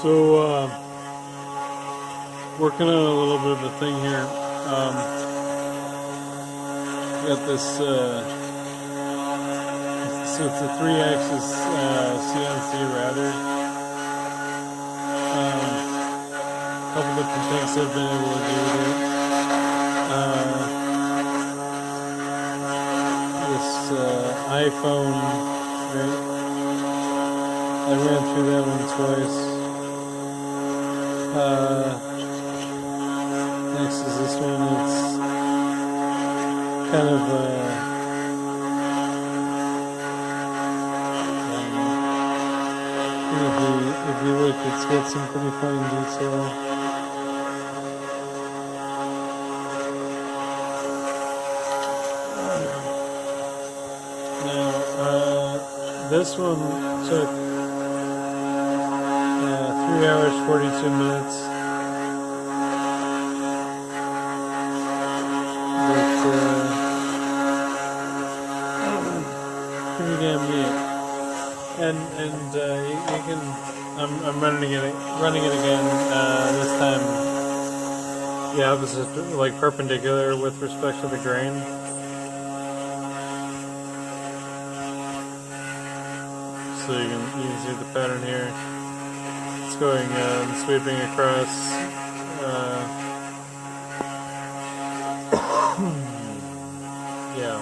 So, working on a little bit of a thing here. Got this, so it's a 3-axis CNC router. A couple different things I've been able to do with it. This iPhone, right? I ran through that one twice. Next is this one. It's kind of if you look, it's got some pretty fine detail. Now, this one took 3 hours 42 minutes. Pretty damn neat. And you can. I'm running it again. This time, the opposite, like perpendicular with respect to the grain. So you can see the pattern here. It's going sweeping across. Yeah.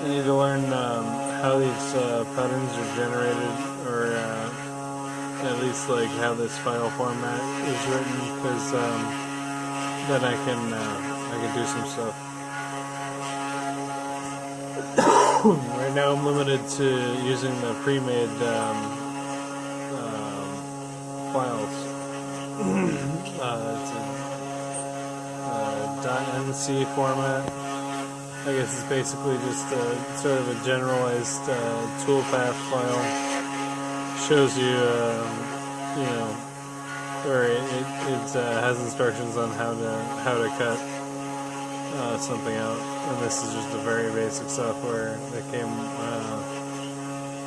I need to learn how these patterns are generated, or at least like how this file format is written, because then I can do some stuff. Right now I'm limited to using the pre-made files. It's a .nc format. I guess it's basically just sort of a generalized toolpath file. Shows you, or it has instructions on how to cut something out. And this is just a very basic software that came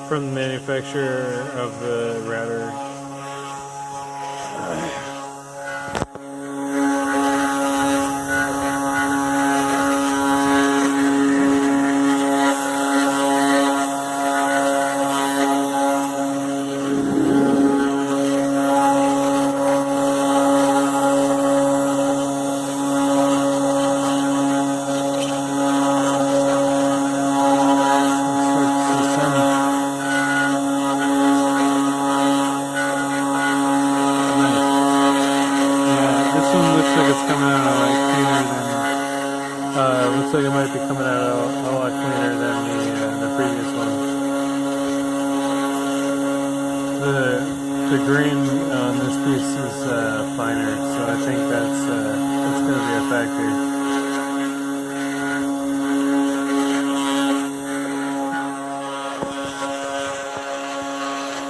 from the manufacturer of the router. Looks like it might be coming out a lot cleaner than the previous one. The green on this piece is finer, so I think that's going to be a factor.